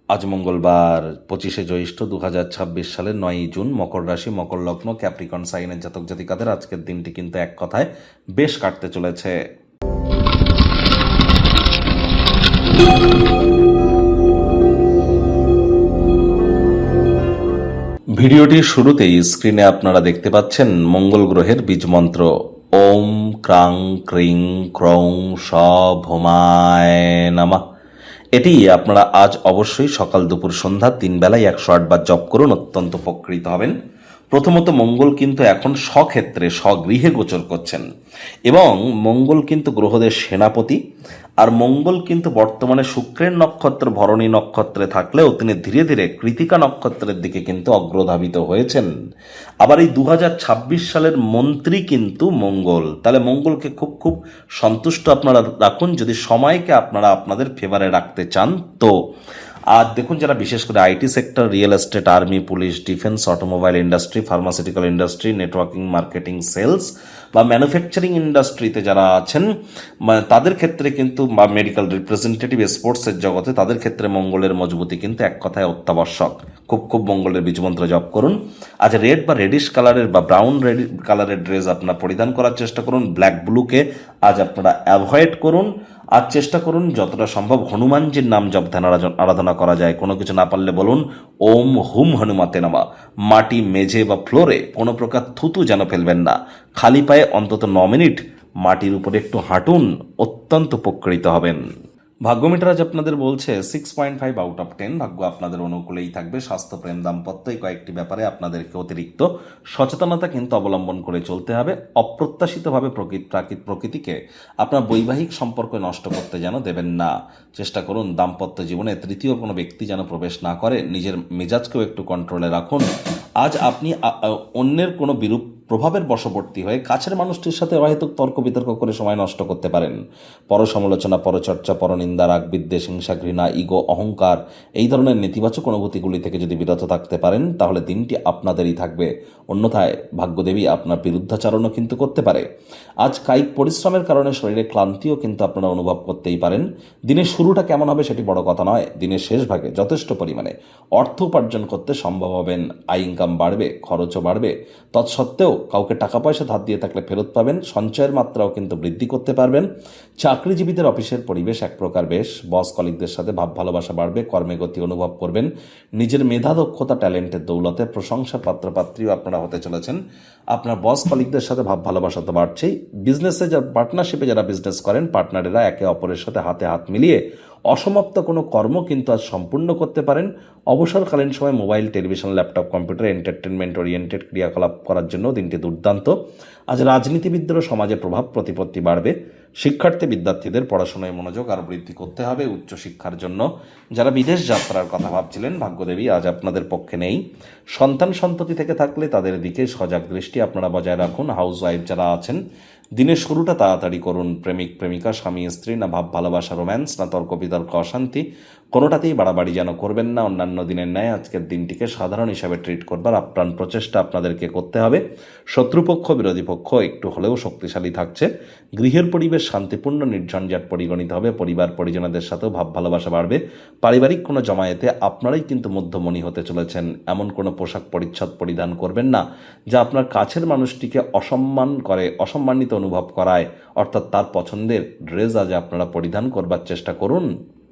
আজ মঙ্গলবার 25শে জ্যৈষ্ঠ 2026 সালের 9ই জুন, মকর রাশি, মকর লগ্ন, ক্যাপ্রিকন সাইনের জাতক জাতিকাদের আজকের দিনটি কিন্তু এক কথায় বেশ কাটতে চলেছে। ভিডিওটির শুরুতেই স্ক্রিনে আপনারা দেখতে পাচ্ছেন মঙ্গল গ্রহের বীজ মন্ত্র ওম ক্রাং ক্রিং ক্রৌং স ভৌমায় নমঃ। এটি আপনারা আজ অবশ্যই সকাল দুপুর সন্ধ্যা 3 বেলায় 108 বার জপ করুন, অত্যন্ত উপকৃত হবেন। প্রথমত মঙ্গল কিন্তু এখন স্বক্ষেত্রে স্বগৃহে গোচর করছেন এবং মঙ্গল কিন্তু গ্রহদের সেনাপতি। আর মঙ্গল কিন্তু বর্তমানে শুক্রের নক্ষত্র ভরণী নক্ষত্রে থাকলেও তিনি ধীরে ধীরে কৃতিকা নক্ষত্রের দিকে কিন্তু অগ্রধাবিত হয়েছেন। আবার এই 2026 সালের মন্ত্রী কিন্তু মঙ্গল। তাহলে মঙ্গলকে খুব খুব সন্তুষ্ট আপনারা রাখুন যদি সময়কে আপনারা আপনাদের ফেভারে রাখতে চান। তো আর দেখুন, যারা বিশেষ করে IT sector, real estate, army, police, defence, automobile industry, pharmaceutical industry, networking, marketing, sales বা ম্যানুফ্যাকচারিং ইন্ডাস্ট্রিতে যারা আছেন তাদের ক্ষেত্রে কিন্তু, বা মেডিকেল রিপ্রেজেন্টেটিভ, স্পোর্টসের জগতে, তাদের ক্ষেত্রে মঙ্গলের মজবুতি কিন্তু এক কথায় অত্যাবশ্যক। খুব খুব মঙ্গলের বীজমন্ত্র জপ করুন। আজ রেড বা রেডিশ কালারের বা ব্রাউন রেড কালারের ড্রেস আপনারা পরিধান করার চেষ্টা করুন। ব্ল্যাক ব্লুকে আজ আপনারা অ্যাভয়েড করুন। আর চেষ্টা করুন যতটা সম্ভব হনুমানজির নাম জপ ধ্যান আরাধনা করা যায়। কোনো কিছু না পারলে বলুন ওম হুম হনুমাতে নমঃ। মাটি, মেঝে বা ফ্লোরে কোনো প্রকার থুতু যেন ফেলবেন না। খালি পায়ে অন্তত 9 মিনিট মাটির উপরে একটু হাঁটুন, অত্যন্ত উপকৃত হবেন। ভাগ্যমিটার আজ আপনাদের বলছে 6.5 আউট অফ 10। ভাগ্য আপনাদের অনুকূলেই থাকবে। স্বাস্থ্য, প্রেম, দাম্পত্য এই কয়েকটি ব্যাপারে আপনাদেরকে অতিরিক্ত সচেতনতা কিন্তু অবলম্বন করে চলতে হবে। অপ্রত্যাশিতভাবে প্রকৃতিকে আপনার বৈবাহিক সম্পর্ক নষ্ট করতে যেন দেবেন না। চেষ্টা করুন দাম্পত্য জীবনে তৃতীয় কোনো ব্যক্তি যেন প্রবেশ না করে। নিজের মেজাজকেও একটু কন্ট্রোলে রাখুন। আজ আপনি অন্যের কোনো বিরূপ প্রভাবের বশবর্তী হয়ে কাছের মানুষটির সাথে অহেতুক তর্ক বিতর্ক করে সময় নষ্ট করতে পারেন। পরসমালোচনা, পরচর্চা, পরনিন্দা, রাগ, বিদ্বেষ, হিংসা, ঘৃণা, ইগো, অহংকার এই ধরনের নেতিবাচক অনুভূতিগুলি থেকে যদি বিরত থাকতে পারেন তাহলে দিনটি আপনাদেরই থাকবে। অন্যথায় ভাগ্যদেবী আপনার বিরুদ্ধাচারণও কিন্তু করতে পারে। আজ কায়িক পরিশ্রমের কারণে শরীরে ক্লান্তিও কিন্তু আপনারা অনুভব করতেই পারেন। দিনের শুরুটা কেমন হবে সেটি বড় কথা নয়, দিনের শেষ ভাগে যথেষ্ট পরিমাণে অর্থ উপার্জন করতে সম্ভব হবেন। আয় ইনকাম বাড়বে, খরচও বাড়বে। তৎসত্ত্বেও কাউকে টাকা পয়সা ধার দিয়ে থাকলে ফেরত পাবেন। সঞ্চয়ের মাত্রাও কিন্তু বৃদ্ধি করতে পারবেন। চাকরিজীবীদের অফিসের পরিবেশ এক প্রকার বেশ। বস কলিগদের সাথে ভাব ভালোবাসা বাড়বে। কর্মে গতি অনুভব করবেন। নিজের মেধা, দক্ষতা, ট্যালেন্টের দৌলতে প্রশংসার পাত্রপাত্রীও আপনারা হতে চলেছেন। আপনার বস কলিগদের সাথে ভাব ভালোবাসা তো বাড়ছেই। বিজনেসে পার্টনারশিপে যারা বিজনেস করেন, পার্টনারেরা একে অপরের সাথে হাতে হাত মিলিয়ে অসমাপ্ত কোনো কর্ম কিন্তু আজ সম্পূর্ণ করতে পারেন। অবসরকালীন সময় mobile, television, laptop, computer, entertainment oriented ক্রিয়াকলাপ করার জন্য দিনটি দুর্দান্ত। আজ রাজনীতিবিদদেরও সমাজে প্রভাব প্রতিপত্তি বাড়বে। শিক্ষার্থী বিদ্যার্থীদের পড়াশোনায় মনোযোগ আরও বৃদ্ধি করতে হবে উচ্চশিক্ষার জন্য। যারা বিদেশ যাত্রার কথা ভাবছিলেন, ভাগ্যদেবী আজ আপনাদের পক্ষে নেই। সন্তান সন্ততি থেকে থাকলে তাদের দিকে সজাগ দৃষ্টি আপনারা বজায় রাখুন। হাউস ওয়াইফ যারা আছেন, দিনের শুরুটা তাড়াতাড়ি করুন। প্রেমিক প্রেমিকা, স্বামী স্ত্রী, না ভাব ভালোবাসা, রোম্যান্স, না তর্ক বিতর্ক, অশান্তি, কোনোটাতেই বাড়াবাড়ি যেন করবেন না। অন্যান্য দিনের ন্যায় আজকের দিনটিকে সাধারণ হিসাবে ট্রিট করবার আপ্রাণ প্রচেষ্টা আপনাদেরকে করতে হবে। শত্রুপক্ষ, বিরোধী পক্ষ একটু হলেও শক্তিশালী থাকছে। গৃহের পরিবেশ শান্তিপূর্ণ, নির্ঝঞ্ঝাট পরিগণিত হবে। পরিবার পরিজনদের সাথেও ভাব ভালোবাসা বাড়বে। পারিবারিক কোনো জমায়েতে আপনারাই কিন্তু মধ্যমণি হতে চলেছেন। এমন কোনো পোশাক পরিচ্ছদ পরিধান করবেন না যা আপনার কাছের মানুষটিকে অসম্মান করে, অসম্মানিত অনুভব করায়। অর্থাৎ তার পছন্দের ড্রেস আজ আপনারা পরিধান করবার চেষ্টা করুন।